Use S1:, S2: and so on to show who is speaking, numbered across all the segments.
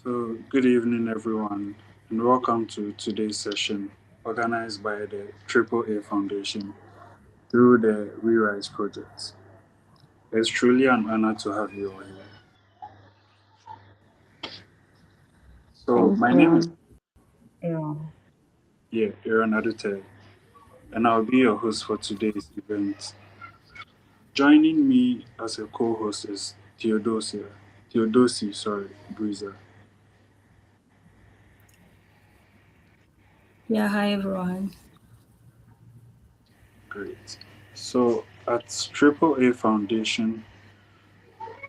S1: So, good evening, everyone, and welcome to today's session organized by the TripleAFoundation through the WeRise project. It's truly an honor to have you all here. So,
S2: Thank
S1: my name is
S2: you. Yeah.
S1: Aduteye, and I'll be your host for today's event. Joining me as a co-host is BWIZA.
S3: Yeah, hi everyone.
S1: Great. So, at TripleAFoundation,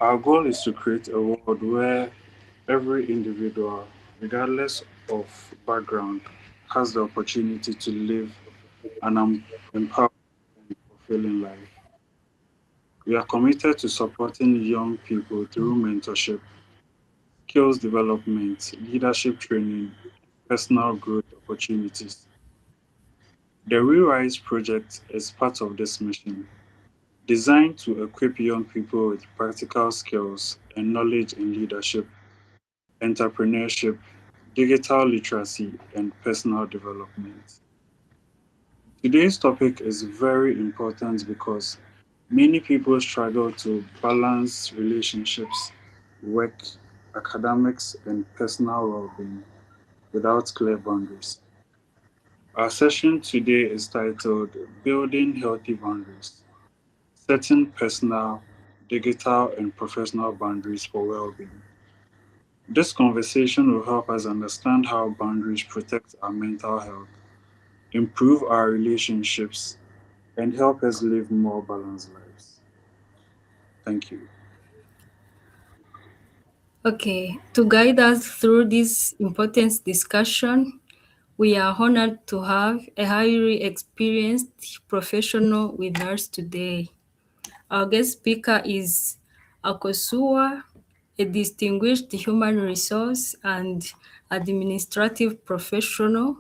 S1: our goal is to create a world where every individual, regardless of background, has the opportunity to live an empowered and fulfilling life. We are committed to supporting young people through mentorship, skills development, leadership training, personal growth opportunities. The WeRise project is part of this mission, designed to equip young people with practical skills and knowledge in leadership, entrepreneurship, digital literacy, and personal development. Today's topic is very important because many people struggle to balance relationships, work, academics, and personal well being without clear boundaries. Our session today is titled Building Healthy Boundaries, Setting Personal, Digital, and Professional Boundaries for Well Being. This conversation will help us understand how boundaries protect our mental health, improve our relationships, and help us live more balanced lives. Thank you.
S3: Okay, to guide us through this important discussion, we are honored to have a highly experienced professional with us today. Our guest speaker is Akosua, a distinguished human resource and administrative professional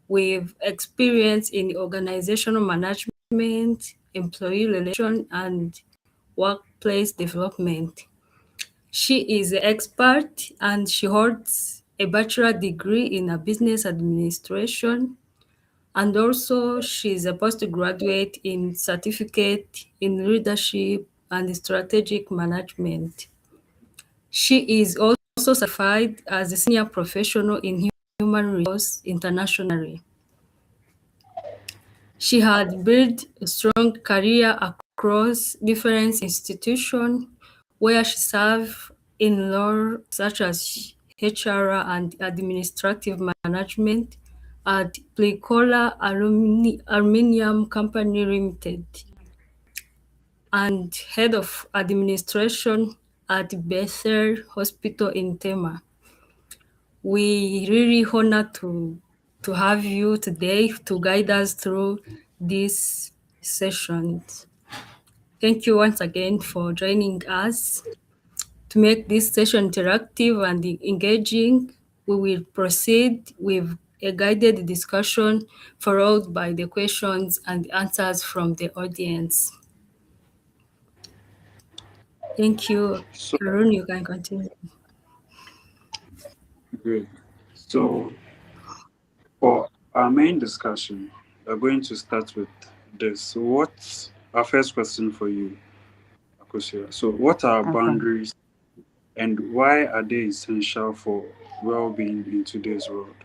S3: with experience in organizational management, employee relations, and workplace development. She is an expert and she holds a bachelor degree in business administration, and also she is a postgraduate in certificate in leadership and strategic management. She is also certified as a senior professional in human resource internationally. She had built a strong career across different institutions where she served in roles such as HR and administrative management at Plicola Aluminium Company Limited and head of administration at Bethel Hospital in Tema. We really honor to have you today to guide us through these sessions. Thank you once again for joining us. To make this session interactive and engaging, we will proceed with a guided discussion followed by the questions and answers from the audience. Thank you.
S1: So,
S3: Arun, you can continue.
S1: great. So, for our main discussion, we're going to start with this. So, what's our first question for you, Akosua? So, what are
S2: Okay.
S1: boundaries and why are they essential for well being in today's world?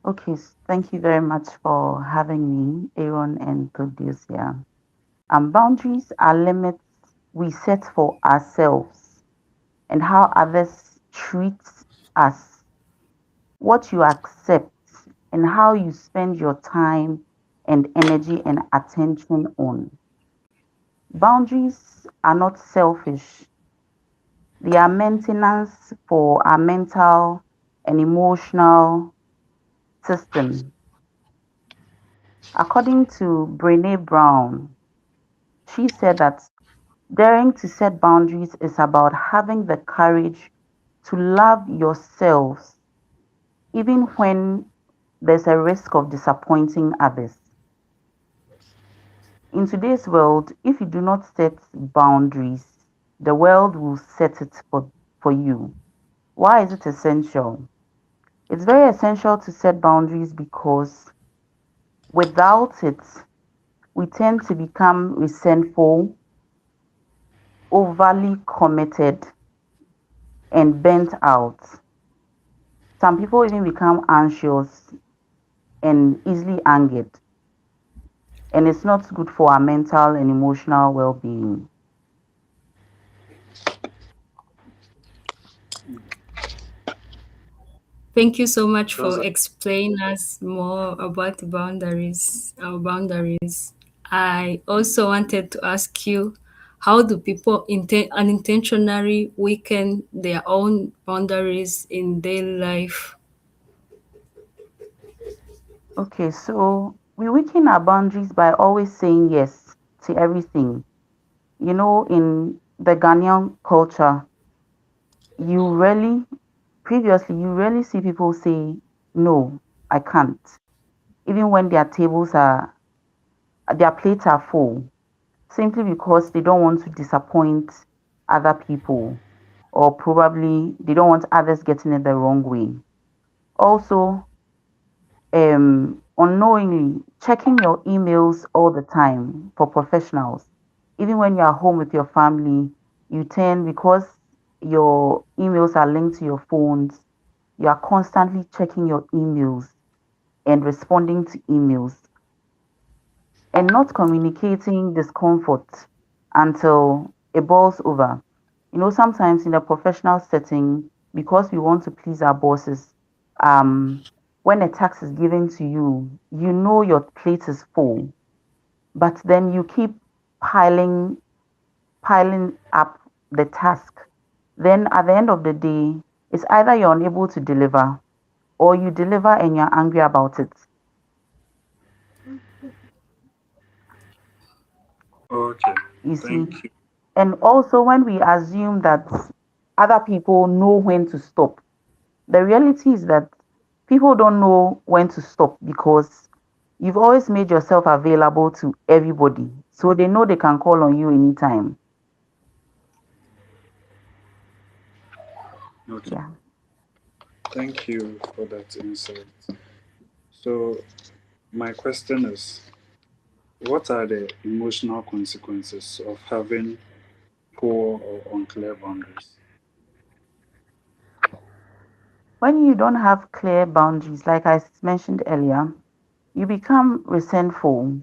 S2: Okay. Thank you very much for having me, Aaron and Theodosia. Boundaries are limits we set for ourselves and how others treat us, what you accept, and how you spend your time and energy and attention on. Boundaries are not selfish, they are maintenance for our mental and emotional system. According to Brene Brown, she said that daring to set boundaries is about having the courage to love yourselves even when there's a risk of disappointing others. In today's world, if you do not set boundaries, the world will set it for you. Why is it essential? It's very essential to set boundaries because without it, we tend to become resentful, overly committed, and bent out. Some people even become anxious and easily angered, and it's not good for our mental and emotional well being.
S3: Thank you so much
S1: Those
S3: for
S1: are
S3: explaining us more about our boundaries. I also wanted to ask you, how do people unintentionally weaken their own boundaries in daily life?
S2: Okay, so we weaken our boundaries by always saying yes to everything. You know, in the Ghanaian culture, you rarely, previously, you rarely see people say, no, I can't. Even when their plates are full, simply because they don't want to disappoint other people, or probably they don't want others getting it the wrong way. Also, unknowingly checking your emails all the time for professionals. Even when you're home with your family, you tend, because your emails are linked to your phones, you are constantly checking your emails and responding to emails and not communicating discomfort until it boils over. You know, sometimes in a professional setting, because we want to please our bosses, um, when a task is given to you, you know your plate is full, but then you keep piling piling up the task. Then at the end of the day, it's either you're unable to deliver or you deliver and you're angry about it.
S1: okay.
S2: You see,
S1: Thank you.
S2: and also, when we assume that other people know when to stop, the reality is that people don't know when to stop because you've always made yourself available to everybody. So they know they can call on you anytime.
S1: Okay.
S2: Yeah.
S1: Thank you for that insight. So, my question is, what are the emotional consequences of having poor or unclear boundaries?
S2: When you don't have clear boundaries, like I mentioned earlier, you become resentful.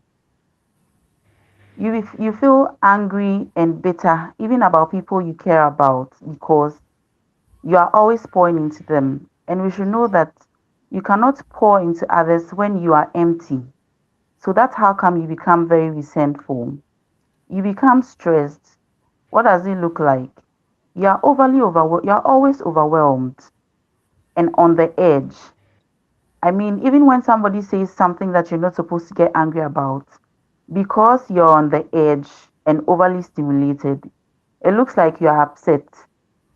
S2: You feel angry and bitter, even about people you care about, because you are always pouring into them. And we should know that you cannot pour into others when you are empty. So that's how come you become very resentful. You become stressed. What does it look like? You are overly overwhelmed. You are always overwhelmed and on the edge. I mean, even when somebody says something that you're not supposed to get angry about, because you're on the edge and overly stimulated, it looks like you're upset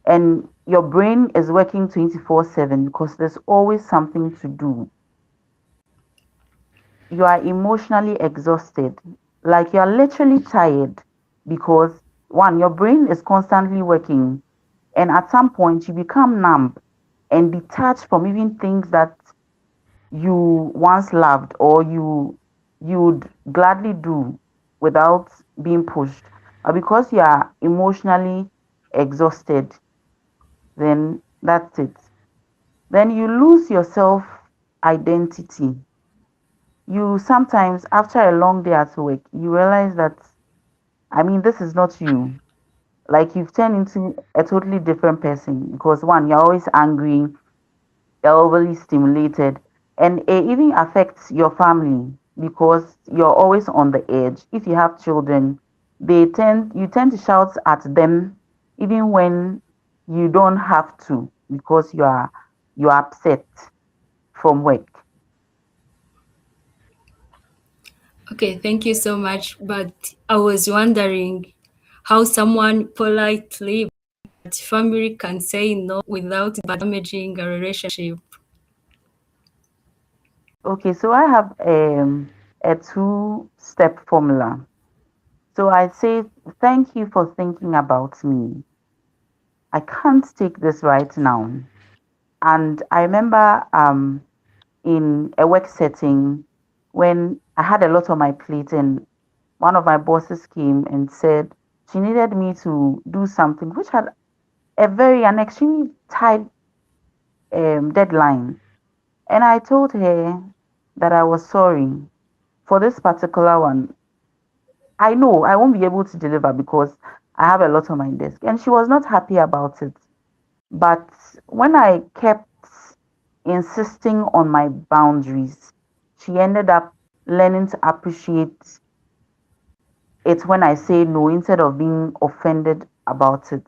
S2: and your brain is working 24/7 because there's always something to do. You are emotionally exhausted, like you are literally tired because one, your brain is constantly working, and at some point you become numb and detached from even things that you once loved or you would gladly do without being pushed. But because you are emotionally exhausted, then that's it. Then you lose your self identity. You sometimes, after a long day at work, you realize that, I mean, this is not you. Like you've turned into a totally different person because one, you're always angry, you're overly stimulated, and it even affects your family because you're always on the edge. If you have children, you tend to shout at them even when you don't have to because you are upset from work.
S3: Okay, thank you so much. But I was wondering how someone politely but family can say no without damaging a relationship.
S2: Okay, so I have a two-step formula. So I say, thank you for thinking about me. I can't take this right now. And I remember in a work setting when I had a lot on my plate and one of my bosses came and said she needed me to do something which had an extremely tight deadline. And I told her that I was sorry for this particular one. I know I won't be able to deliver because I have a lot on my desk. And she was not happy about it. But when I kept insisting on my boundaries, she ended up learning to appreciate it when I say no instead of being offended about it.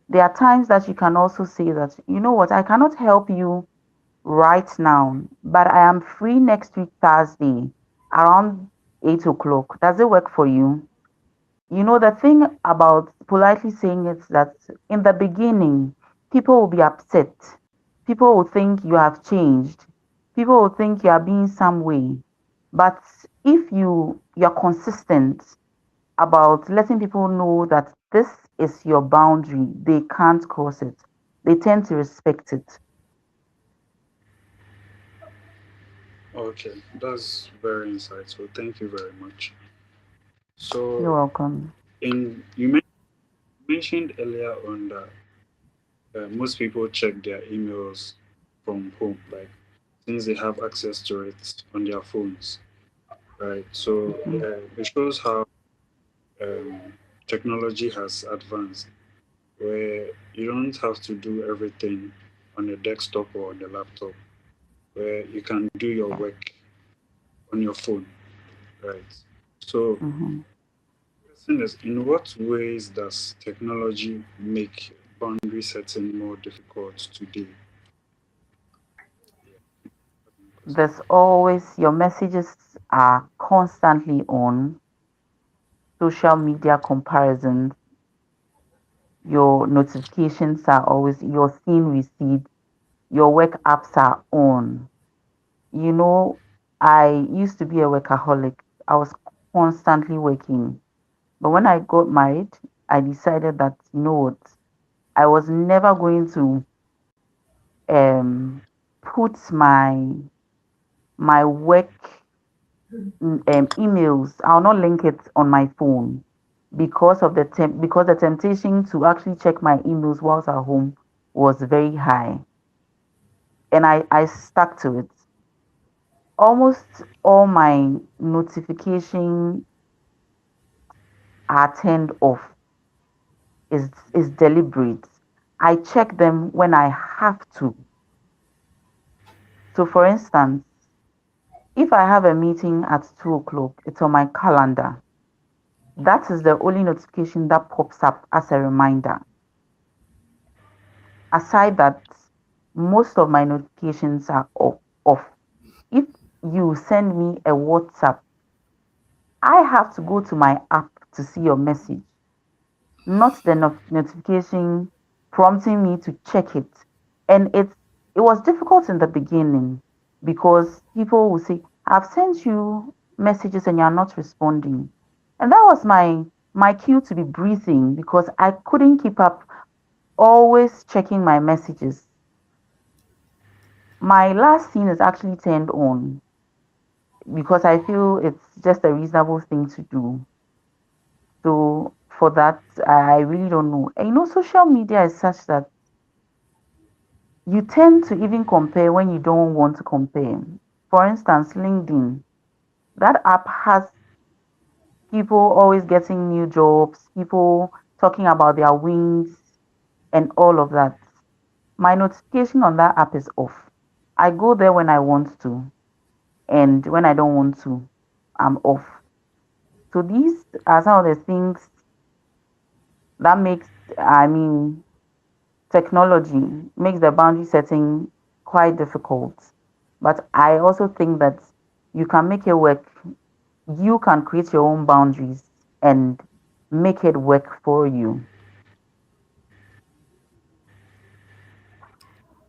S2: There are times that you can also say that, you know what, I cannot help you right now, but I am free next week, Thursday, around 8 o'clock. Does it work for you? You know, the thing about politely saying it is that in the beginning, people will be upset. People will think you have changed. People will think you are being some way. But if you're consistent about letting people know that this is your boundary, they can't cross it. They tend to respect it.
S1: Okay, that's very insightful. Thank you very much.
S2: You're
S1: So,
S2: welcome.
S1: in mentioned earlier on that most people check their emails from home, like since they have access to it on their phones, right? So
S2: Mhm.
S1: it shows how um, technology has advanced, where you don't have to do everything on a desktop or on the laptop, where you can do your
S2: Yeah.
S1: work on your phone, right? So,
S2: Mhm.
S1: the question is, in what ways does technology make boundary setting more difficult today?
S2: There's always your messages are constantly on, social media comparisons, your notifications are always, your scene receipts, your work apps are on. You know, I used to be a workaholic. I was constantly working. But when I got married, I decided that, you know what, I was never going to um put my work emails. I'll not link it on my phone because of because the temptation to actually check my emails whilst at home was very high, and I stuck to it. Almost all my notifications are turned off. Is deliberate. I check them when I have to. So, for instance, if I have a meeting at 2 o'clock, it's on my calendar. That is the only notification that pops up as a reminder. Aside that, most of my notifications are off. If you send me a WhatsApp, I have to go to my app to see your message, not the notification prompting me to check it. And it was difficult in the beginning because people will say, I've sent you messages and you're not responding. And that was my cue to be breathing because I couldn't keep up always checking my messages. My last scene is actually turned on because I feel it's just a reasonable thing to do. So for that, I really don't know. And you know, social media is such that you tend to even compare when you don't want to compare. For instance, LinkedIn, that app has people always getting new jobs, people talking about their wins and all of that. My notification on that app is off. I go there when I want to, and when I don't want to, I'm off. So these are some of the things that makes, I mean, technology makes the boundary setting quite difficult. But I also think that you can make it work. You can create your own boundaries and make it work for you.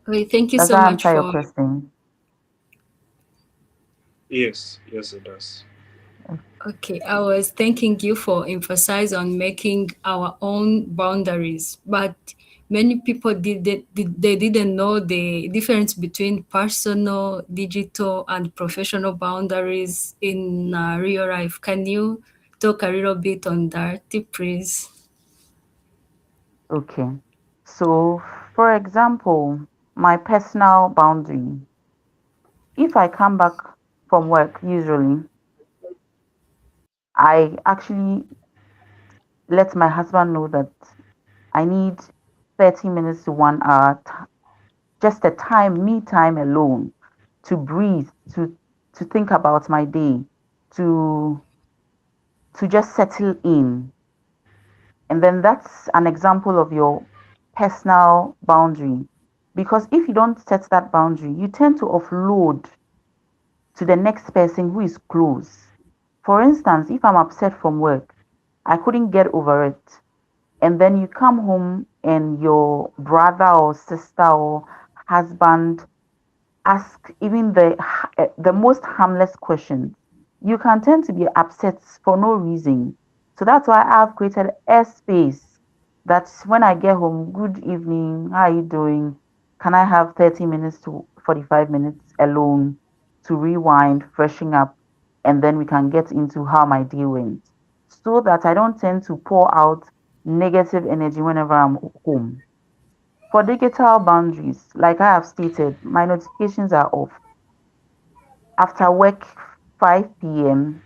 S3: Okay, thank you
S2: Does
S3: so
S2: that
S3: much
S2: answer your
S3: for.
S2: question?
S1: Yes, yes, it does.
S3: Okay, I was thanking you for emphasize on making our own boundaries, but Many people they didn't know the difference between personal, digital, and professional boundaries in real life. Can you talk a little bit on that, please?
S2: Okay. So, for example, my personal boundary. If I come back from work, usually I actually let my husband know that I need 30 minutes to 1 hour, just a time, me time alone, to breathe, to think about my day, to to just settle in. And then that's an example of your personal boundary. Because if you don't set that boundary, you tend to offload to the next person who is close. For instance, if I'm upset from work, I couldn't get over it. And then you come home and your brother or sister or husband ask even the most harmless questions, you can tend to be upset for no reason. So that's why I've created a space that when I get home, good evening, how are you doing? Can I have 30 minutes to 45 minutes alone to rewind, freshen up, and then we can get into how my day went. So that I don't tend to pour out negative energy whenever I'm home. For digital boundaries, like I have stated, my notifications are off. After work, 5 p.m.,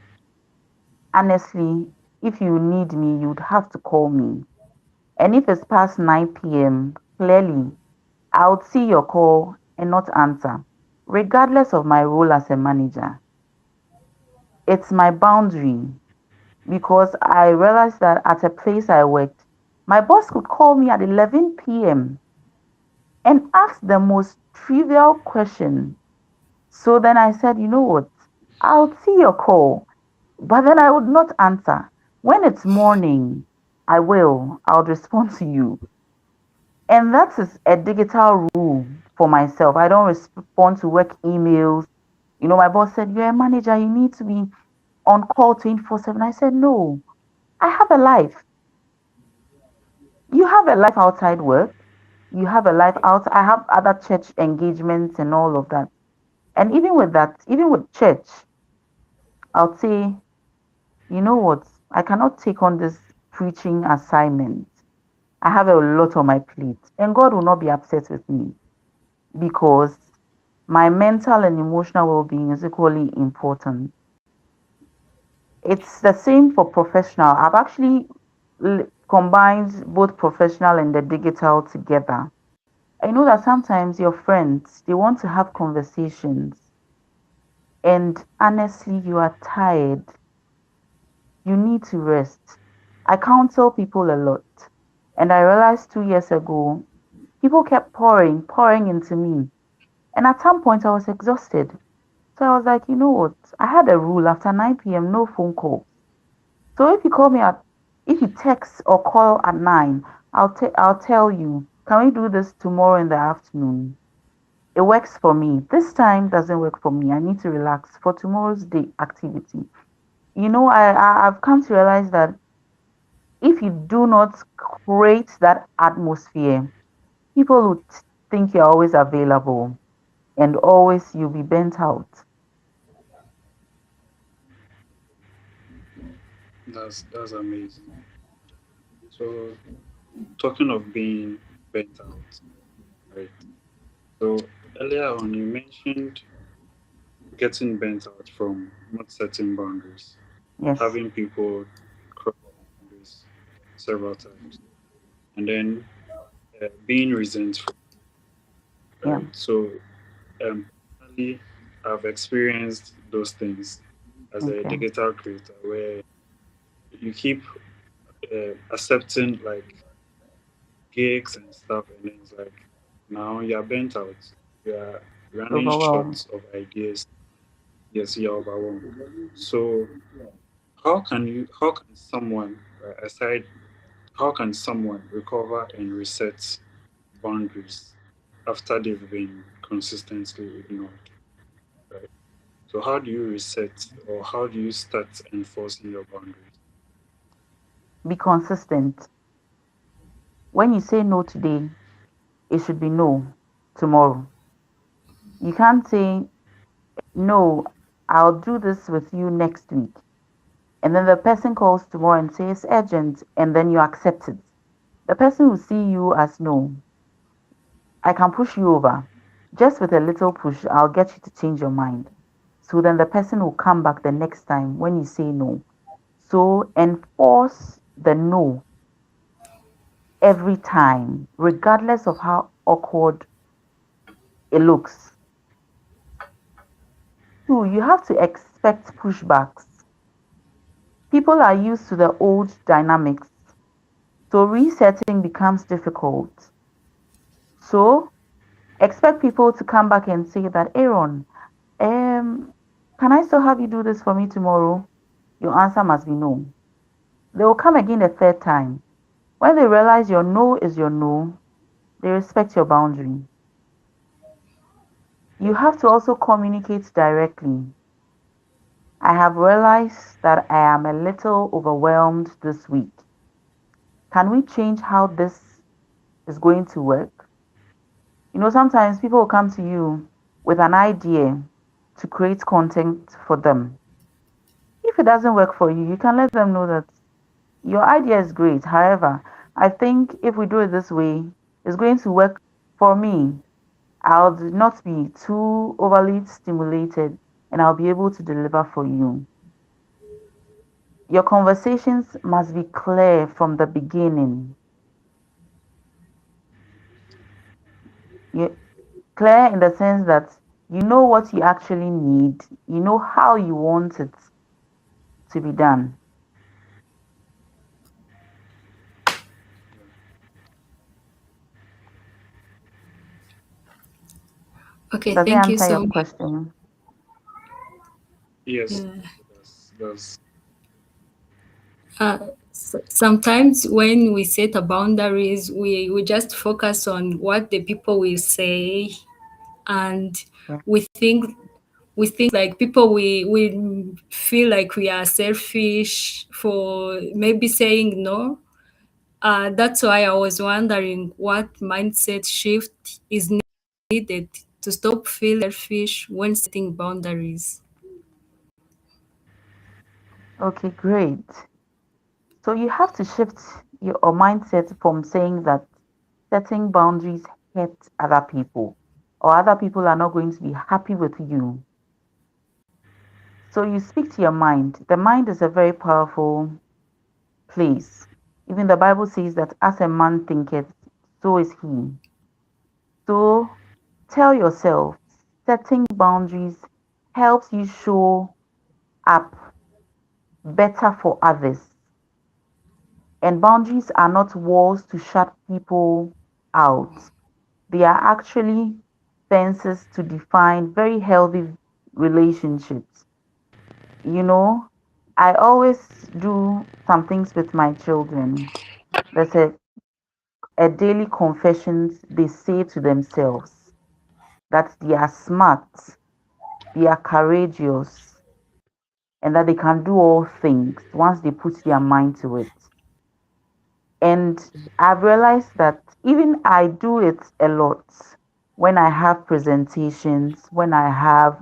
S2: honestly, if you need me, you'd have to call me. And if it's past 9 p.m., clearly, I would see your call and not answer, regardless of my role as a manager. It's my boundary because I realized that at a place I worked, my boss could call me at 11 p.m. and ask the most trivial question. So then I said, you know what? I'll see your call, but then I would not answer. When it's morning, I will. I'll respond to you. And that is a digital rule for myself. I don't respond to work emails. You know, my boss said, you're a manager, you need to be on call 24/7. I said, no, I have a life. You have a life outside work. You have a life out. I have other church engagements and all of that. And even with that, even with church, I'll say, you know what? I cannot take on this preaching assignment. I have a lot on my plate, and God will not be upset with me because my mental and emotional well being is equally important. It's the same for professional. I've actually combined both professional and the digital together. I know that sometimes your friends they want to have conversations, and honestly, you are tired. You need to rest. I counsel people a lot. And I realized 2 years ago, people kept pouring into me. And at some point, I was exhausted. So I was like, you know what? I had a rule after 9 p.m., no phone calls. So if you call me if you text or call at 9, I'll tell you, can we do this tomorrow in the afternoon? It works for me. This time doesn't work for me. I need to relax for tomorrow's day activity. You know, I've come to realize that if you do not create that atmosphere, people would think you're always available and always you'll be bent out.
S1: That's amazing. So talking of being burnt out, right? So earlier on you mentioned getting burnt out from not setting boundaries,
S2: Yes.
S1: having people cross boundaries several times, and then being resentful,
S2: Yeah.
S1: right? So personally, I've experienced those things as a
S2: Okay.
S1: digital creator where you keep accepting like gigs and stuff, and then it's like now you're bent out, you're running
S2: Overwhelmed.
S1: short of ideas. Yes, you're overwhelmed. So how can someone aside how can someone recover and reset boundaries after they've been consistently ignored, right? So how do you reset or how do you start enforcing your boundaries?
S2: Be consistent. When you say no today, it should be no tomorrow. You can't say, no, I'll do this with you next week. And then the person calls tomorrow and says urgent, and then you accept it. The person will see you as no, I can push you over. Just with a little push, I'll get you to change your mind. So then the person will come back the next time when you say no. So enforce the no every time, regardless of how awkward it looks. Two, you have to expect pushbacks. People are used to the old dynamics, so resetting becomes difficult. So expect people to come back and say that, Aaron, can I still have you do this for me tomorrow? Your answer must be no. They will come again a third time. When they realize your no is your no, they respect your boundary. You have to also communicate directly. I have realized that I am a little overwhelmed this week. Can we change how this is going to work? Sometimes people will come to you with an idea to create content for them. If it doesn't work for you, you can let them know that your idea is great. However, I think if we do it this way, it's going to work for me. I'll not be too overly stimulated and I'll be able to deliver for you. Your conversations must be clear from the beginning. Clear in the sense that you know what you actually need, you know how you want it to be done.
S3: Okay,
S2: Does it
S3: thank you
S2: answer your
S3: so much.
S2: question?
S1: Yes,
S3: Yeah.
S1: that's
S3: Sometimes when we set a boundaries, we just focus on what the people will say, and
S2: Yeah.
S3: we think like people we feel like we are selfish for maybe saying no. That's why I was wondering what mindset shift is needed to stop feeling selfish when setting boundaries.
S2: Okay, great. So you have to shift your mindset from saying that setting boundaries hurt other people or other people are not going to be happy with you. So you speak to your mind. The mind is a very powerful place. Even the Bible says that as a man thinketh, so is he. So tell yourself setting boundaries helps you show up better for others. And boundaries are not walls to shut people out. They are actually fences to define very healthy relationships. You know, I always do some things with my children. There's a daily confessions they say to themselves that they are smart, they are courageous, and that they can do all things once they put their mind to it. And I've realized that even I do it a lot when I have presentations, when I have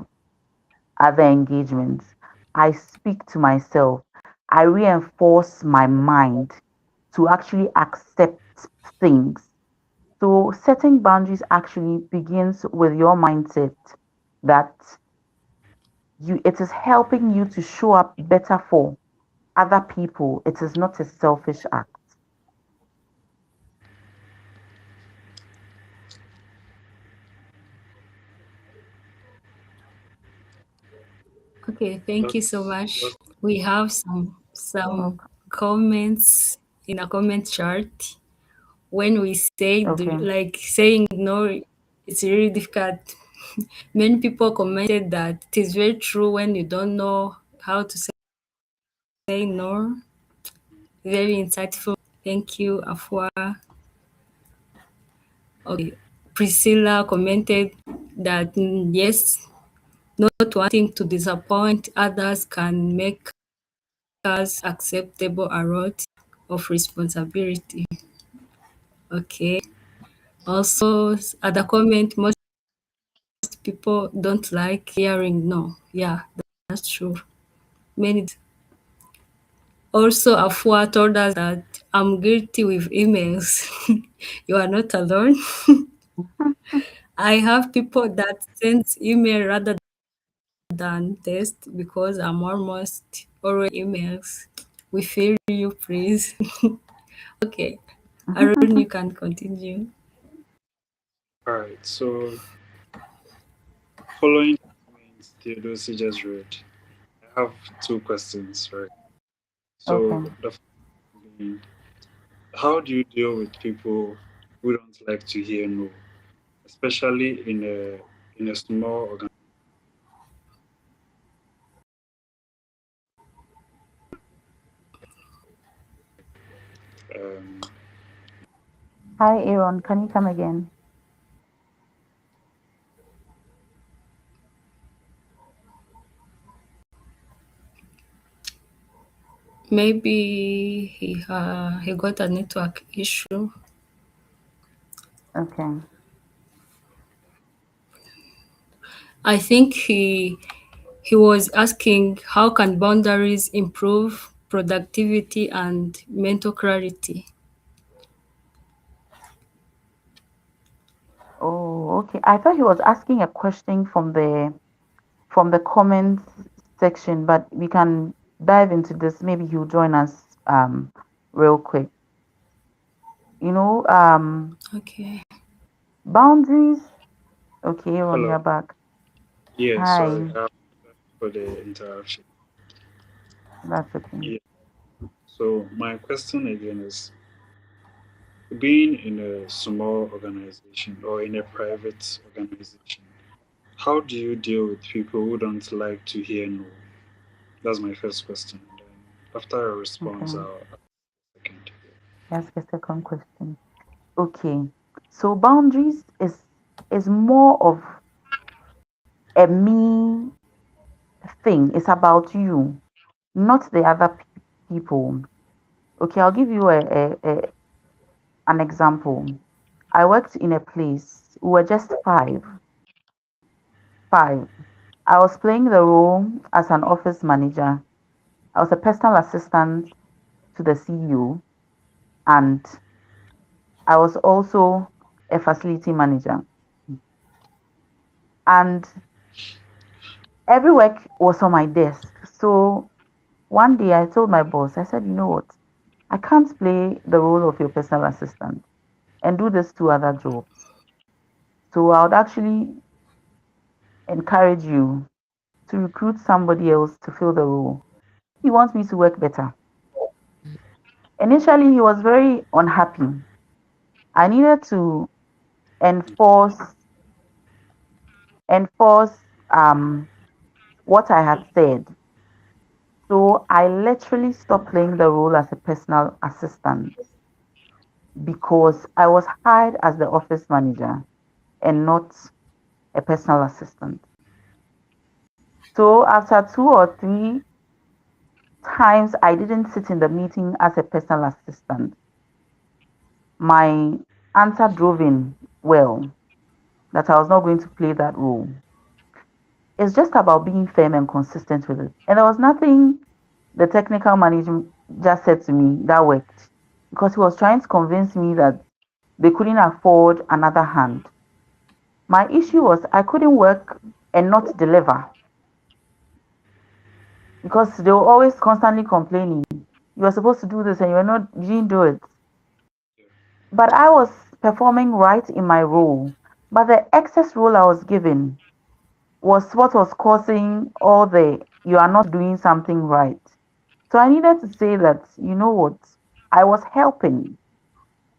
S2: other engagements. I speak to myself. I reinforce my mind to actually accept things. So setting boundaries actually begins with your mindset that it is helping you to show up better for other people. It is not a selfish act.
S3: Okay, thank you so much.
S1: that's
S3: We have some
S2: Okay.
S3: comments in a comment chart. When we say
S2: Okay.
S3: like saying no, it's really difficult. Many people commented that it is very true when you don't know how to say no. Very insightful. Thank you, Afua. Okay. Priscilla commented that yes, not wanting to disappoint others can make us acceptable a lot of responsibility. Okay. Also, other comment, most people don't like hearing no. Yeah, that's true. Many. Also, Afua told us that I'm guilty with emails. You are not alone. I have people that send email rather than text because I'm almost always emails. We feel you, please. Okay, Arun, you can continue.
S1: All right. So following the points Theodosie just read, I have two questions, right? So
S2: Okay.
S1: the first one being, how do you deal with people who don't like to hear no, especially in a small organization? Um,
S2: Hi, Aaron. Can you come again?
S3: Maybe he got a network issue.
S2: Okay.
S3: I think he was asking how can boundaries improve productivity and mental clarity.
S2: Oh, okay. I thought he was asking a question from the comments section, but we can dive into this. Maybe he'll join us real quick. You know,
S3: Okay.
S2: boundaries. Okay, Aaron, you're
S1: Hello.
S2: back.
S1: Yeah, sorry,
S2: Hi.
S1: for the interruption.
S2: That's okay.
S1: Yeah. So my question again is, being in a small organization or in a private organization, how do you deal with people who don't like to hear no? That's my first question. And then after a response,
S2: Okay.
S1: I'll ask the second.
S2: Ask a second question. Okay. So boundaries is more of a me thing. It's about you, not the other people. Okay, I'll give you an example. I worked in a place. We were just five. Five. I was playing the role as an office manager. I was a personal assistant to the CEO, and I was also a facility manager. And every work was on my desk. So one day I told my boss, I said, you know what? I can't play the role of your personal assistant and do these two other jobs. So I would actually encourage you to recruit somebody else to fill the role. He wants me to work better. Initially, he was very unhappy. I needed to enforce enforce what I had said. So I literally stopped playing the role as a personal assistant because I was hired as the office manager and not a personal assistant. So after two or three times I didn't sit in the meeting as a personal assistant, my answer drove in well that I was not going to play that role. It's just about being firm and consistent with it. And there was nothing the technical manager just said to me that worked because he was trying to convince me that they couldn't afford another hand. My issue was I couldn't work and not deliver because they were always constantly complaining. You were supposed to do this and you didn't do it. But I was performing right in my role. But the excess role I was given was what was causing all the you are not doing something right. So I needed to say that, you know what, I was helping.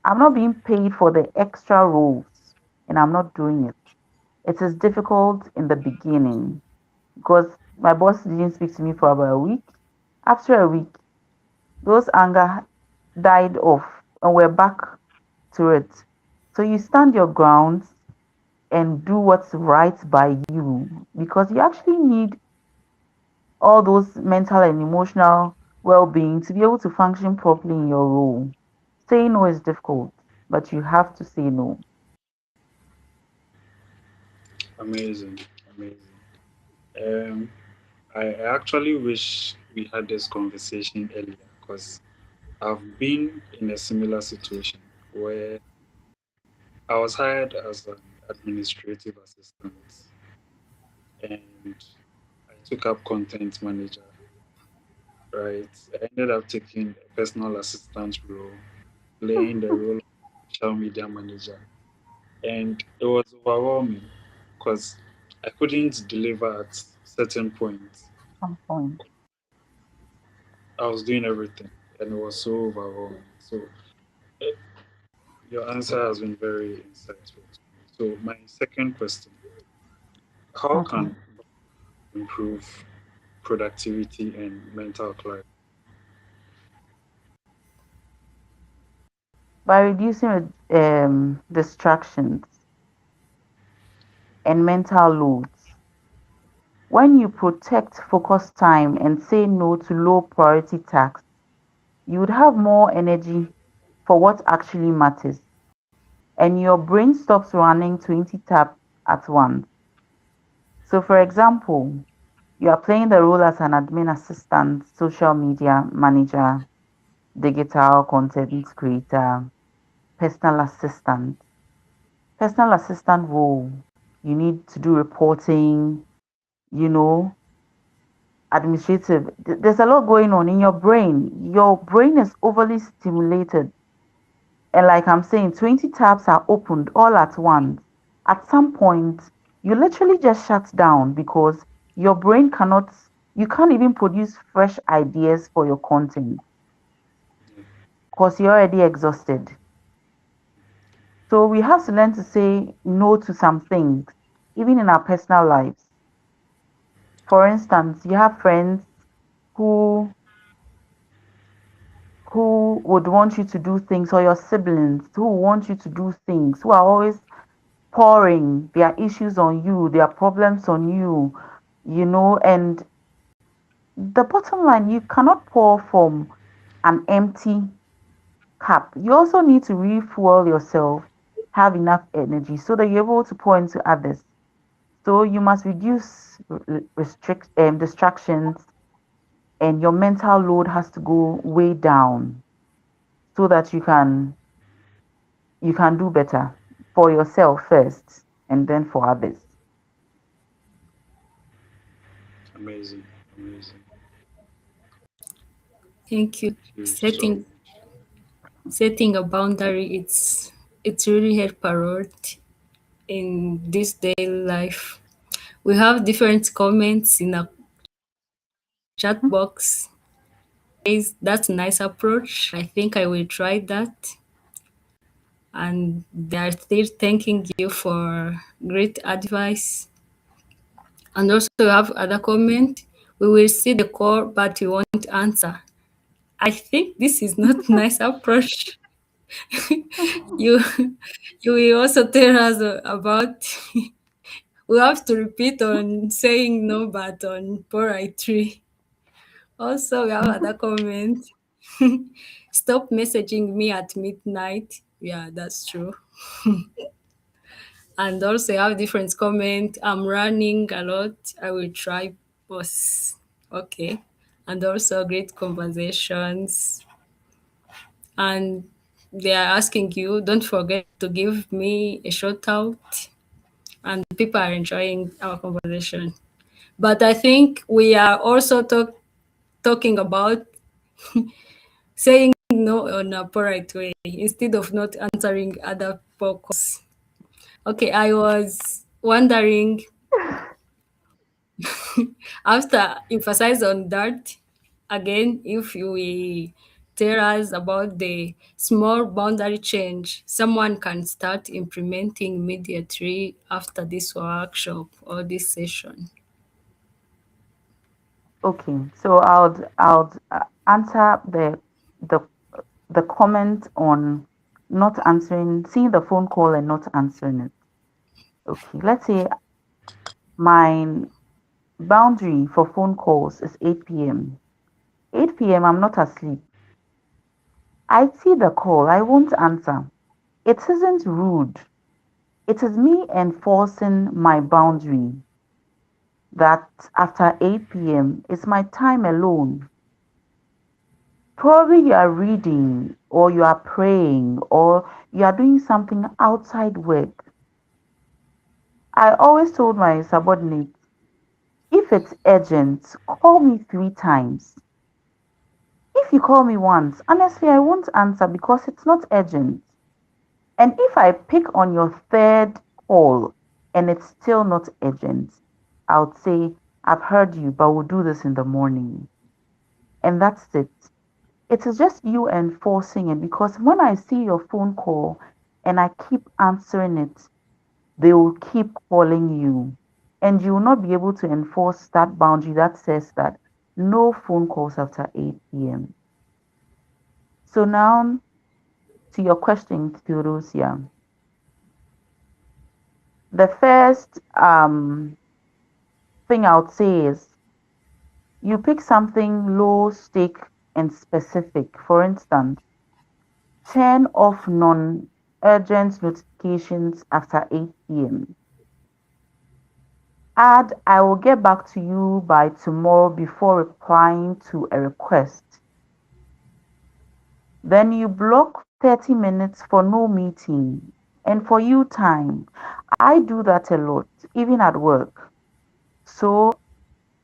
S2: I'm not being paid for the extra roles and I'm not doing it. It is difficult in the beginning because my boss didn't speak to me for about a week. After a week, those anger died off and we're back to it. So you stand your ground and do what's right by you because you actually need all those mental and emotional well being to be able to function properly in your role. Saying no is difficult. but you have to say no.
S1: Amazing, amazing. Um, I actually wish we had this conversation earlier because I've been in a similar situation where I was hired as an administrative assistant and I took up content manager, right? I ended up taking a personal assistant role, playing the role of social media manager. And it was overwhelming because I couldn't deliver at certain points.
S2: Some point.
S1: I was doing everything and it was so overwhelming. So eh, your answer has been very insightful to me. So my second question, how
S2: Okay.
S1: can improve productivity and mental clarity?
S2: By reducing distractions and mental loads. When you protect focus time and say no to low priority tasks, you would have more energy for what actually matters, and your brain stops running 20 tabs at once. So, for example, you are playing the role as an admin assistant, social media manager, digital content creator, personal assistant. Personal assistant role, you need to do reporting, you know, administrative. There's a lot going on in your brain. Your brain is overly stimulated. And like I'm saying, 20 tabs are opened all at once. At some point, you literally just shut down because your brain cannot, you can't even produce fresh ideas for your content because you're already exhausted. So we have to learn to say no to some things, even in our personal lives. For instance, you have friends who would want you to do things, or your siblings who want you to do things, who are always pouring their issues on you, their problems on you, and the bottom line, you cannot pour from an empty cup. You also need to refuel yourself, have enough energy so that you're able to pour into others. So you must reduce distractions, and your mental load has to go way down so that you can do better for yourself first and then for others.
S1: Amazing, amazing.
S3: Thank you.
S1: Thank you so
S3: Setting
S1: much.
S3: setting a boundary, it's really help a lot in this daily life. We have different comments in a chat box. That's a nice approach. I think I will try that. And they are still thanking you for great advice. And also you have other comment. We will see the call, but we won't answer. I think this is not nice approach. you you will also tell us about we have to repeat on saying no but on poetry. Also we have other comment. Stop messaging me at midnight. Yeah, that's true. And also I have different comment. I'm running a lot. I will try, boss. Okay. And also great conversations. And they are asking you, don't forget to give me a shout out. And people are enjoying our conversation. But I think we are also talking about saying no on a polite way instead of not answering other calls. Okay, I was wondering after emphasize on that again, if you will tell us about the small boundary change someone can start implementing immediately after this workshop or this session.
S2: Okay, so I'll answer the the comment on not answering, seeing the phone call and not answering it. Okay, let's say my boundary for phone calls is 8 p.m. 8 p.m. I'm not asleep. I see the call, I won't answer. It isn't rude. It is me enforcing my boundary that after 8 p.m. is my time alone. Probably you are reading or you are praying or you are doing something outside work. I always told my subordinates, if it's urgent, call me 3 times. If you call me once, honestly, I won't answer because it's not urgent. And if I pick on your third call and it's still not urgent, I would say, I've heard you, but we'll do this in the morning. And that's it. It is just you enforcing it because when I see your phone call and I keep answering it, they will keep calling you. And you will not be able to enforce that boundary that says that no phone calls after 8 p.m. So now to your question, Theodosia. The first thing I would say is you pick something low stake and specific. For instance, turn off non-urgent notifications after 8 p.m. Add, I will get back to you by tomorrow before replying to a request. Then you block 30 minutes for no meeting and for you time. I do that a lot, even at work. So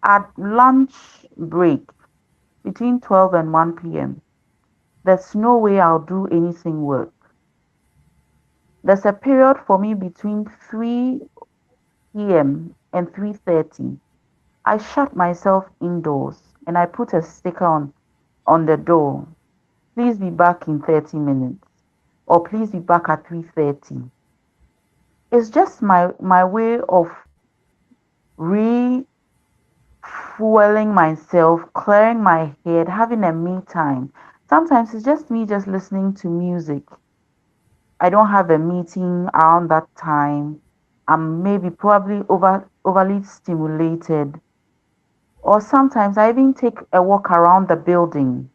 S2: at lunch break between 12 and 1 p.m., there's no way I'll do anything work. There's a period for me between 3 p.m. and 3:30. I shut myself indoors and I put a sticker on the door. Please be back in 30 minutes or please be back at 3:30. It's just my way of refueling myself, clearing my head, having a me time. Sometimes it's just me just listening to music. I don't have a meeting around that time. I'm maybe probably overly stimulated. Or sometimes I even take a walk around the building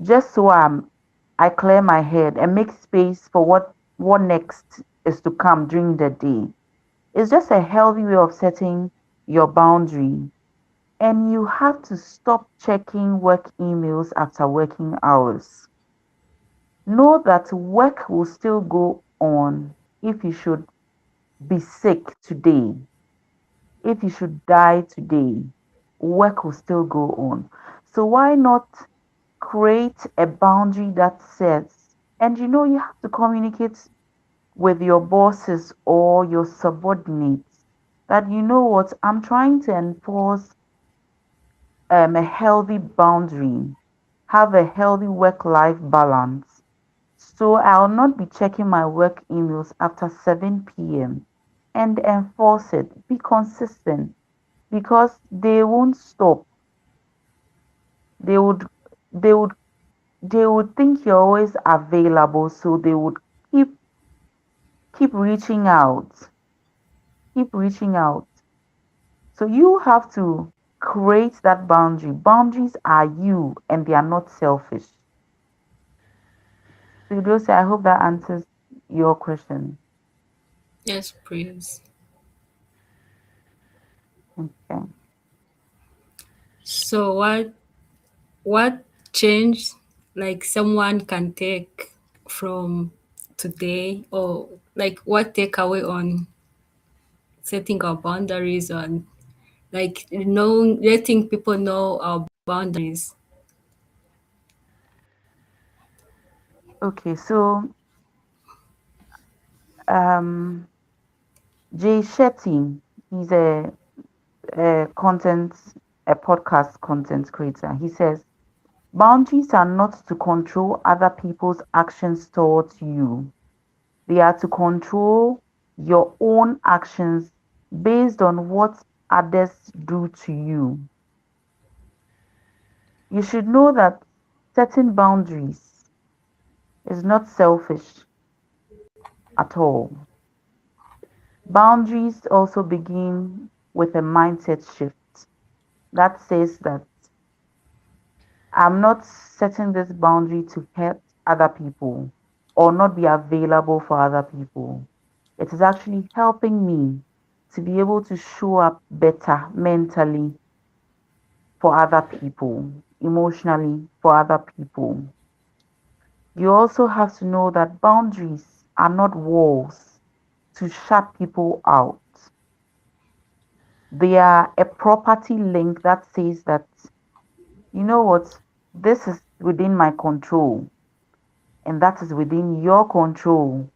S2: just so I clear my head and make space for what next is to come during the day. It's just a healthy way of setting your boundary. And you have to stop checking work emails after working hours. Know that work will still go on if you should be sick today, if you should die today, work will still go on. So why not create a boundary that says, and you have to communicate with your bosses or your subordinates that you know what, I'm trying to enforce a healthy boundary, have a healthy work life balance. So I'll not be checking my work emails after 7 p.m. and enforce it. Be consistent because they won't stop. They would they would they would think you're always available, so they would keep keep reaching out, keep reaching out. So you have to create that boundary. Boundaries are you and they are not selfish. So Josie, I hope that answers your question.
S3: Yes, please.
S2: Okay.
S3: So what change like someone can take from today, or like what takeaway on setting our boundaries, on like knowing, letting people know our boundaries?
S2: Okay, so um Jay Shetty, he's a content a podcast content creator. He says boundaries are not to control other people's actions towards you. They are to control your own actions based on what others do to you. You should know that setting boundaries is not selfish at all. Boundaries also begin with a mindset shift that says that I'm not setting this boundary to hurt other people or not be available for other people. It is actually helping me to be able to show up better mentally for other people, emotionally for other people. You also have to know that boundaries are not walls to shut people out. They are a property link that says that, you know what, this is within my control and that is within your control.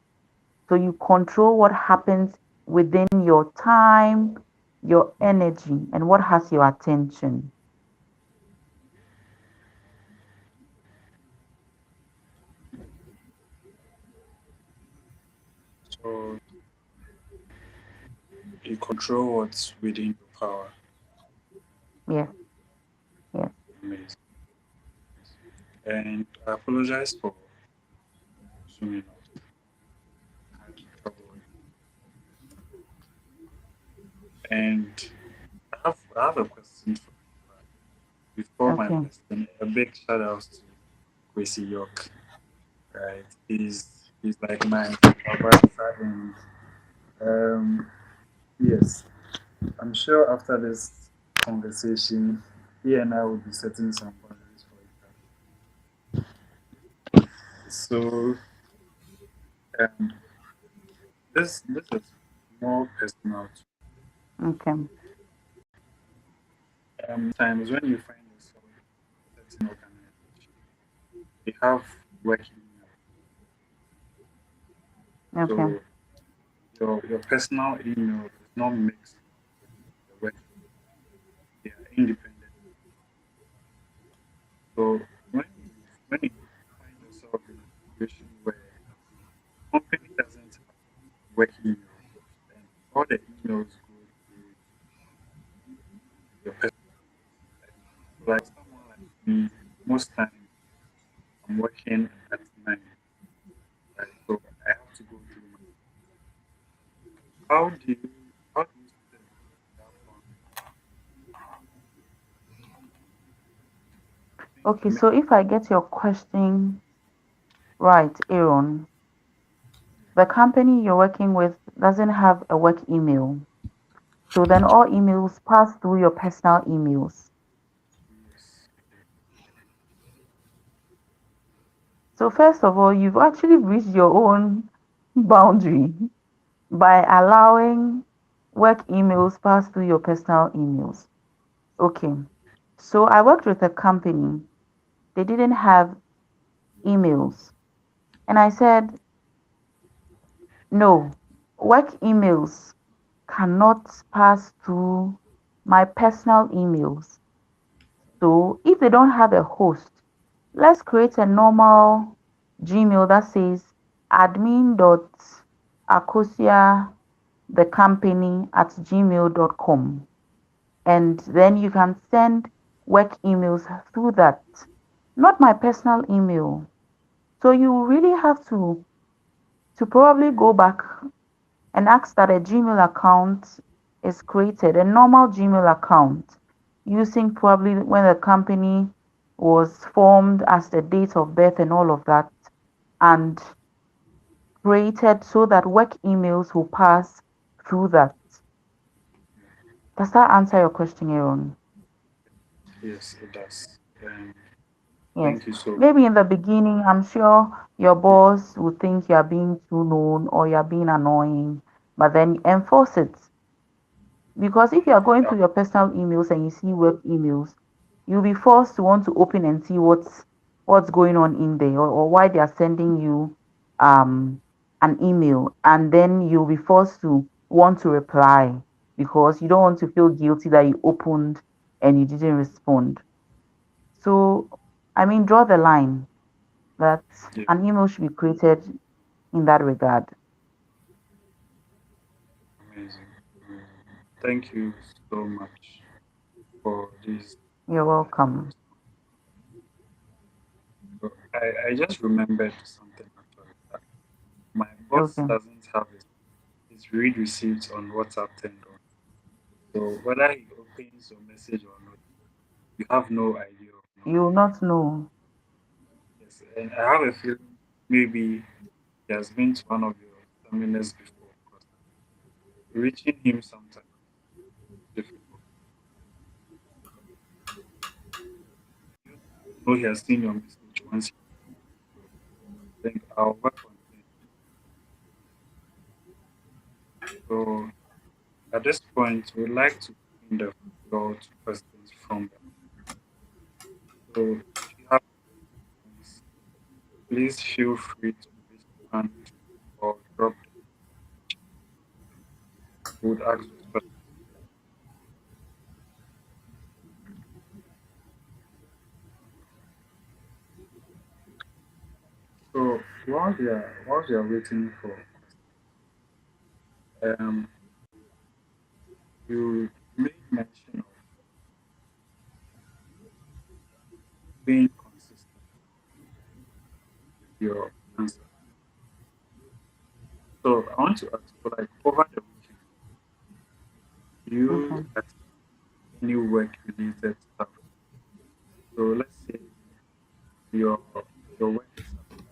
S2: So you control what happens within your time, your energy, and what has your attention.
S1: So you control what's within your power.
S2: Yes, yes.
S1: Amazing. And I apologize for zooming out. I had trouble with it. And I have a question for you. But before my
S2: Okay,
S1: question, a big shout out to Kwesi York. Right, he's like my advisor, and um, yes, I'm sure after this conversation, he and I will be setting some boundaries for each other. So um, this is more personal.
S2: okay,
S1: Times when you find yourself in a certain organization, they have work email,
S2: okay,
S1: so your personal email is not mixed with the work email. They are independent. So when you find yourself in a situation where the company doesn't have work emails and all the emails go through your personal, like someone like me, most times I'm working at night, right? So I have to go through my. How do you how do you set that boundary? I think
S2: okay. So if I get your question right, Aaron, the company you're working with doesn't have a work email. So then all emails pass through your personal emails.
S1: yes,
S2: So first of all, you've actually reached your own boundary by allowing work emails pass through your personal emails. Okay. So I worked with a company. They didn't have emails. And I said, no, work emails cannot pass through my personal emails. So if they don't have a host, let's create a normal Gmail that says admin.akosua the company at gmail.com, and then you can send work emails through that, not my personal email. So you really have to probably go back and ask that a Gmail account is created, a normal Gmail account, using probably when the company was formed, as the date of birth and all of that, and created so that work emails will pass through that. Does that answer your question, Aaron?
S1: yes, it does.
S2: Yes.
S1: Thank you so much.
S2: Maybe in the beginning, I'm sure your boss would think you're being too known or you're being annoying, but then enforce it. Because if you are going
S1: Uh,
S2: through your personal emails and you see work emails, you'll be forced to want to open and see what's going on in there, or why they are sending you um an email, and then you'll be forced to want to reply because you don't want to feel guilty that you opened and you didn't respond. So I mean, draw the line that
S1: yeah,
S2: an email should be created in that regard.
S1: amazing. Amazing. Thank you so much for this
S2: You're welcome.
S1: response. So I just remembered something actually. That my boss
S2: Okay.
S1: doesn't have his read receipts on WhatsApp turned on. So whether he opens your message or not, you have no idea of
S2: You will
S1: knowing.
S2: not know.
S1: Yes, and I have a feeling maybe he has been to one of your seminars before, because reaching him sometimes is difficult. You know he has seen your message once. I think I'll work on things. So at this point, we'd like to open the floor to questions from them. So if you have questions, please feel free to raise your hand or drop them. We would ask those questions. So while they are waiting for um you made mention of being consistent with your answer. So I want to ask, for like over the weekend, do you
S2: Okay.
S1: attend any work related stuff? So let's say your your work is having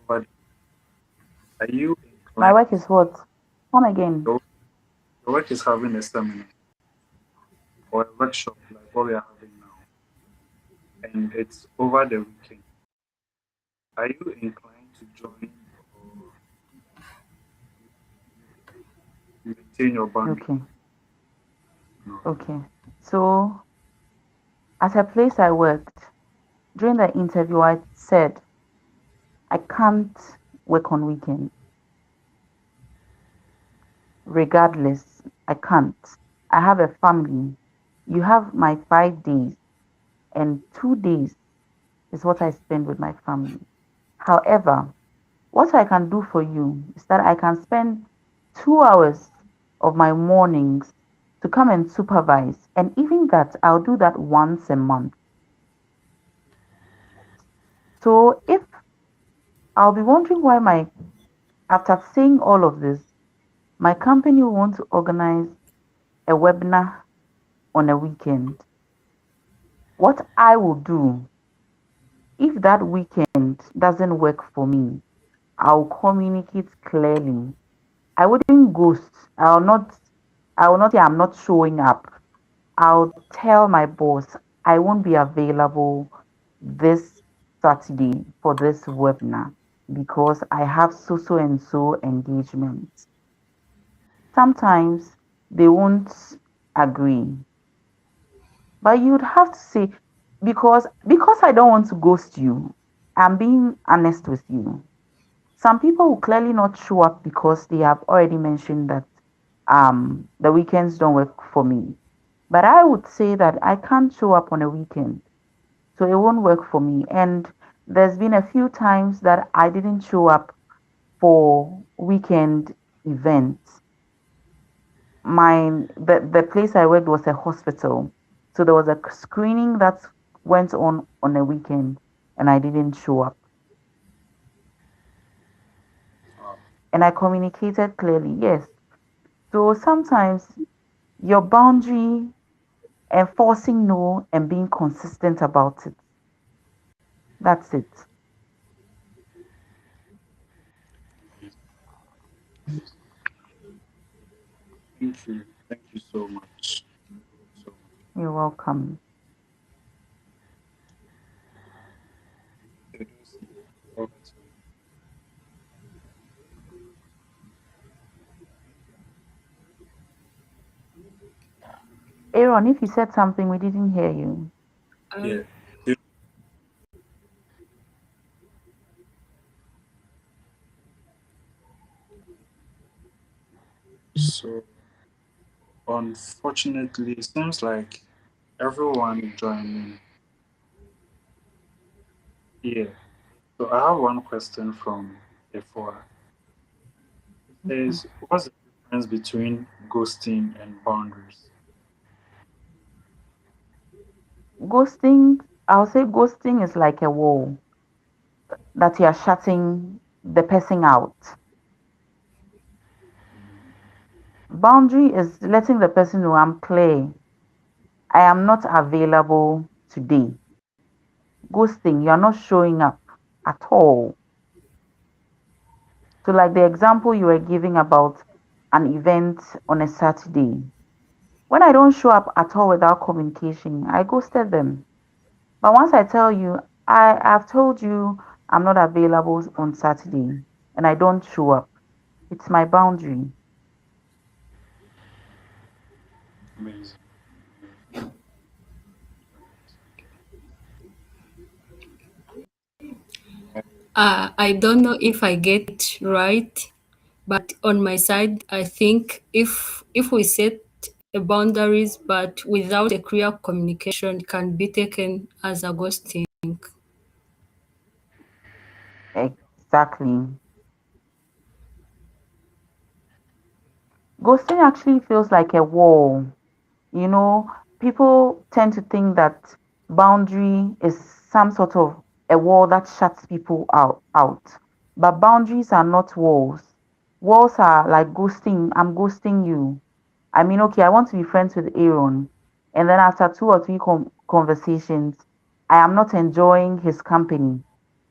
S1: like over are you
S2: My
S1: inclined
S2: work is what? Come again.
S1: your, your work is having a seminar or a workshop like what we are having now, and it's over the weekend? Are you inclined to join, or you, you maintain your boundary?
S2: Okay.
S1: No.
S2: Okay. So at a place I worked, during the interview, I said I can't work on weekends. Regardless, I can't. I have a family. You have my 5 days, and 2 days is what I spend with my family. However, what I can do for you is that I can spend 2 hours of my mornings to come and supervise. And even that, I'll do that once a month. So if I'll be wondering why after saying all of this, my company will want to organize a webinar on a weekend. What I will do, if that weekend doesn't work for me, I'll communicate clearly. I wouldn't ghost. I will not say I'm not showing up. I'll tell my boss I won't be available this Saturday for this webinar because I have so so and so engagements. Sometimes they won't agree, but you'd have to say because I don't want to ghost you. I'm being honest with you. Some people will clearly not show up because they have already mentioned that the weekends don't work for me. But I would say that I can't show up on a weekend, so it won't work for me. And there's been a few times that I didn't show up for weekend events. The place I worked was a hospital, so there was a screening that went on a weekend, and I didn't show up.
S1: Wow.
S2: And I communicated clearly, yes. So sometimes your boundary, enforcing no and being consistent about it. That's it.
S1: Thank you. Thank you so much. Thank you so much.
S2: You're welcome.
S1: Theodosie, over to you.
S2: Aaron, if you said something, we didn't hear you.
S1: Yeah.
S3: I,
S1: Theo- So unfortunately, it seems like everyone joining here. So I have one question from Efora. It
S2: Okay.
S1: says, what's the difference between ghosting and boundaries?
S2: Ghosting, I'll say ghosting is like a wall that you are shutting the person out. Boundary is letting the person know I'm clear. I am not available today. Ghosting, you're not showing up at all. So, like the example you were giving about an event on a Saturday, when I don't show up at all without communication, I ghosted them. But once I tell you, I've told you I'm not available on Saturday and I don't show up, it's my boundary.
S1: Amazing.
S3: I don't know if I get it right, but on my side, I think if we set a boundaries but without a clear communication, can be taken as a ghosting.
S2: Exactly. Ghosting actually feels like a wall. You know, people tend to think that boundary is some sort of a wall that shuts people out. But boundaries are not walls. Walls are like ghosting. I'm ghosting you. I mean, okay, I want to be friends with Aaron. And then after two or three conversations, I am not enjoying his company.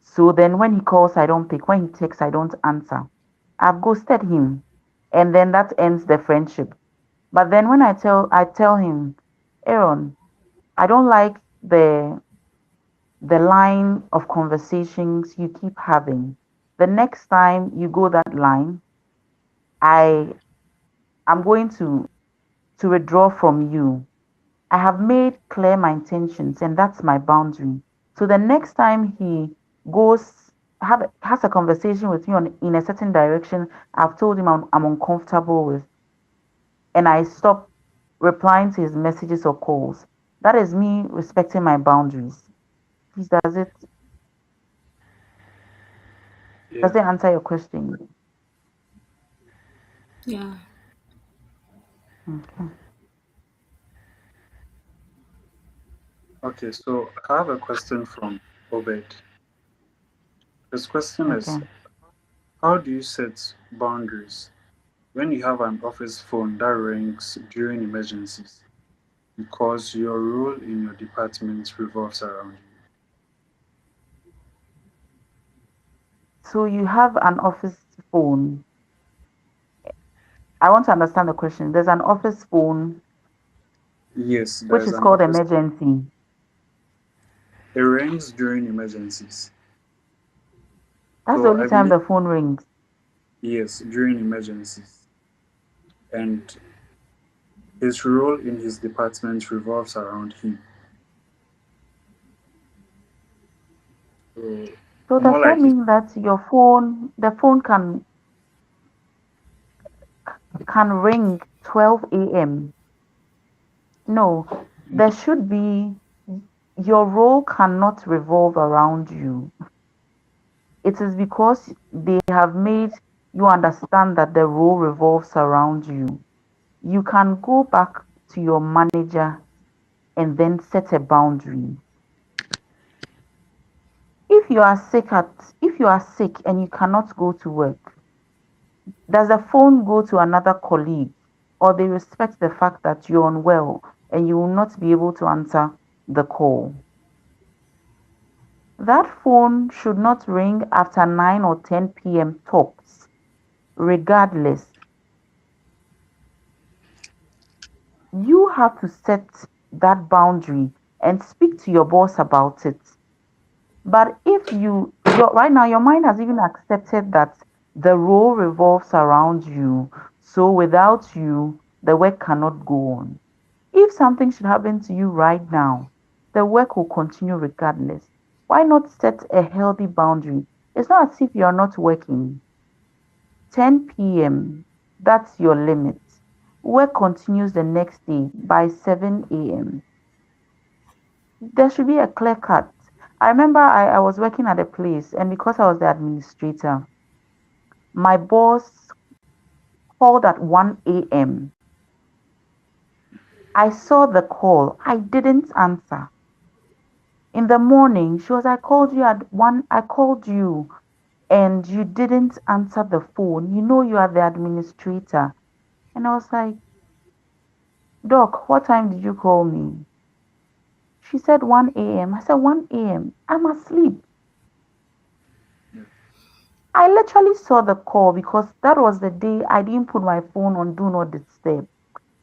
S2: So then when he calls, I don't pick. When he texts, I don't answer. I've ghosted him. And then that ends the friendship. But then when I tell him, Aaron, I don't like the line of conversations you keep having. The next time you go that line, I am going to withdraw from you. I have made clear my intentions and that's my boundary. So the next time he goes has a conversation with you in a certain direction I've told him I'm uncomfortable with and I stop replying to his messages or calls. That is me respecting my boundaries. Please, does
S1: Yeah.
S2: it answer your question?
S3: Yeah.
S2: Okay.
S1: Okay, so I have a question from Obed. His question is,
S2: Okay.
S1: how do you set boundaries when you have an office phone that rings during emergencies because your role in your department revolves around you?
S2: So you have an office phone. I want to understand the question. There's an office phone
S1: Yes,
S2: which
S1: there's
S2: is
S1: an
S2: called
S1: office.
S2: emergency.
S1: It rings during emergencies.
S2: That's the
S1: So
S2: only
S1: I
S2: time
S1: believe,
S2: the phone rings.
S1: yes, during emergencies. And his role in his department revolves around him. So
S2: So does
S1: more
S2: that
S1: like it,
S2: mean that the phone can ring 12 a.m.? No, there should be your role cannot revolve around you. It is because they have made you understand that the role revolves around you. You can go back to your manager and then set a boundary. If you are sick and you cannot go to work, does the phone go to another colleague or they respect the fact that you're unwell and you will not be able to answer the call? That phone should not ring after 9 or 10 p.m. tops, regardless. You have to set that boundary and speak to your boss about it. But if right now your mind has even accepted that the role revolves around you, so without you, the work cannot go on. If something should happen to you right now, the work will continue regardless. Why not set a healthy boundary? It's not as if you're not working. 10 p.m., that's your limit. Work continues the next day by 7 a.m. There should be a clear cut. I remember I was working at a place, and because I was the administrator, my boss called at 1 a.m. I saw the call, I didn't answer. In the morning, she was, I called you at 1, I called you, and you didn't answer the phone. You know you are the administrator. And I was like, Doc, what time did you call me? She said 1 a.m. I said 1 a.m. I'm asleep. I literally saw the call because that was the day I didn't put my phone on do not disturb.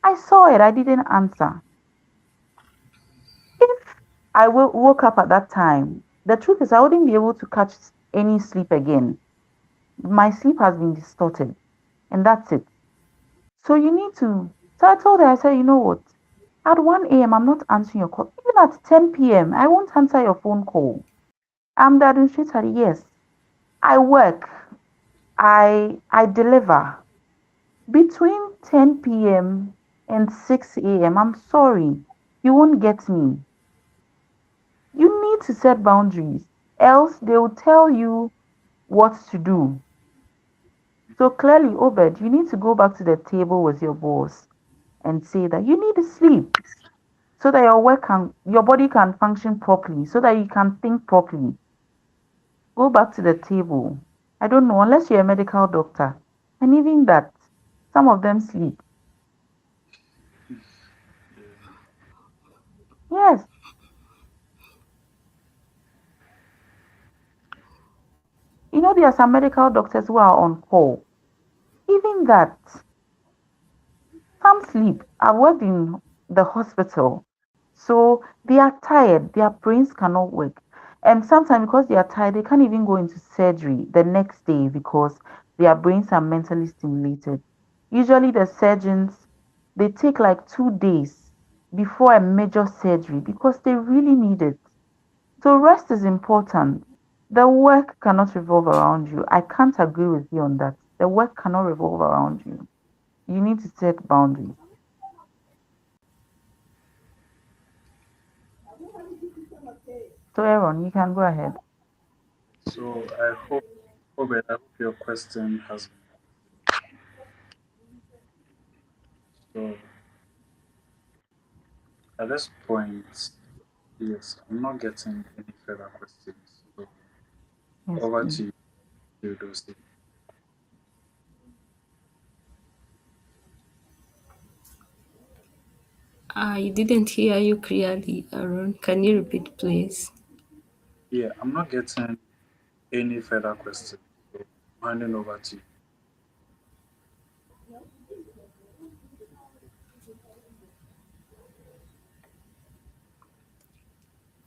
S2: I saw it, I didn't answer. If woke up at that time, the truth is I wouldn't be able to catch any sleep again. My sleep has been distorted, and that's it. So you need to. So I told her, I said, you know what? At 1 a.m., I'm not answering your call. Even at 10 p.m., I won't answer your phone call. I'm the administrator. Yes, I work. I deliver. Between 10 p.m. and 6 a.m., I'm sorry, you won't get me. You need to set boundaries, else they will tell you what to do. So clearly, Obed, you need to go back to the table with your boss and say that you need to sleep so that your body can function properly, so that you can think properly. Go back to the table. I don't know, unless you're a medical doctor. And even that, some of them sleep. Yes, you know, there are some medical doctors who are on call. Even that, some sleep. I've worked in the hospital. So they are tired, their brains cannot work. And sometimes because they are tired, they can't even go into surgery the next day because their brains are mentally stimulated. Usually the surgeons they take like 2 days before a major surgery because they really need it. So rest is important. The work cannot revolve around you. I can't agree with you on that. The work cannot revolve around you. You need to set boundaries. So Aaron, you can go ahead.
S1: So I hope your question has been. So at this point, yes, I'm not getting any further questions. So
S2: Yes,
S1: over
S2: please.
S1: to you, Theodosie.
S3: I didn't hear you clearly, Aaron. Can you repeat, please?
S1: Yeah, I'm not getting any further questions. So I'm handing over to you.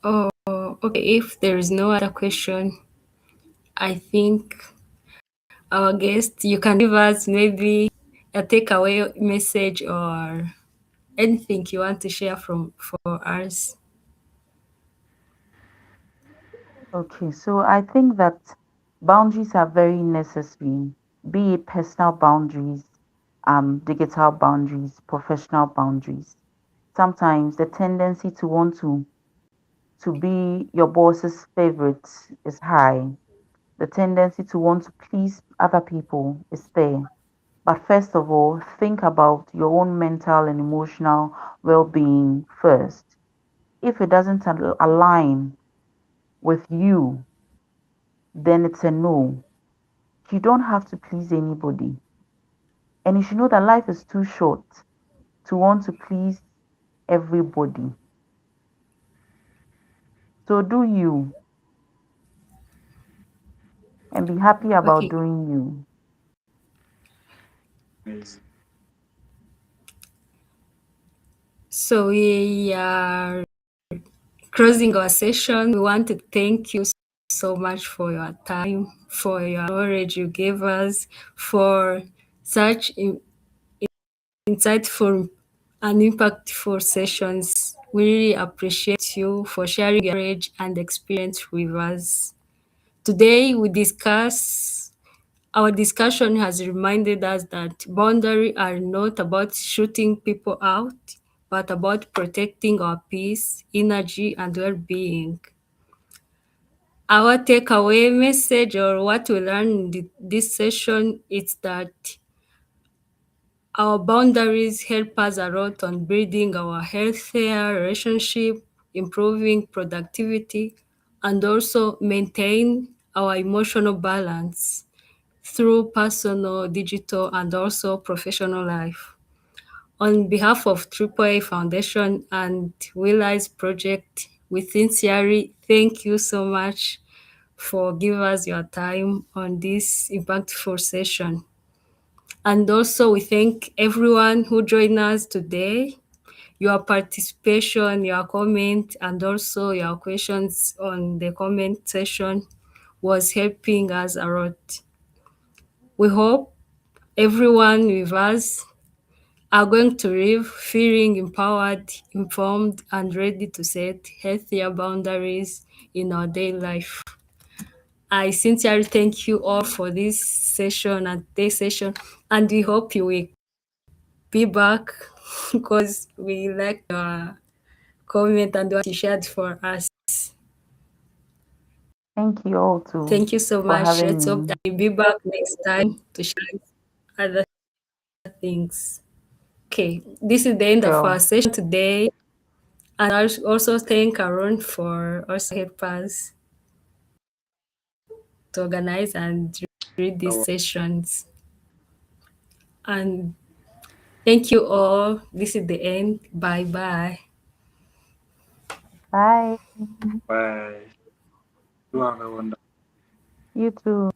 S3: Oh, okay. If there is no other question, I think our guest, you can give us maybe a takeaway message or anything you want to share from for us.
S2: Okay, so I think that boundaries are very necessary, be it personal boundaries, digital boundaries, professional boundaries. Sometimes the tendency to want to be your boss's favorite is high. The tendency to want to please other people is there. But first of all, think about your own mental and emotional well-being first. If it doesn't align with you, then it's a no. You don't have to please anybody. And you should know that life is too short to want to please everybody. So do you and be happy about
S3: Okay,
S2: doing you.
S1: Amazing.
S3: so we are closing our session. We want to thank you so much for your time, for your knowledge you gave us, for such insightful and impactful sessions. We really appreciate you for sharing your knowledge and experience with us. Today, our discussion has reminded us that boundaries are not about shooting people out, but about protecting our peace, energy, and well being. Our takeaway message or what we learned in this session is that our boundaries help us a lot on building our healthier relationship, improving productivity, and also maintain our emotional balance through personal, digital, and also professional life. On behalf of TripleAFoundation and WeRise project, we sincerely thank you so much for giving us your time on this impactful session. And also we thank everyone who joined us today. Your participation, your comment, and also your questions on the comment section was helping us a lot. We hope everyone with us are going to live feeling empowered, informed, and ready to set healthier boundaries in our daily life. I sincerely thank you all for this session and today's session, and we hope you will be back because we like your comment and what you shared for us.
S2: Thank you all too
S3: Thank you so
S2: for
S3: much.
S2: having
S3: Let's hope
S2: me.
S3: that you'll be back next time to share other things. Okay, this is the end of our
S2: Sure.
S3: session today. And I also thank Aaron for also help us to organize and read these
S1: Our
S3: sessions. And thank you all. This is the end. Bye bye.
S2: Bye.
S1: bye. You have a wonderful
S2: You too.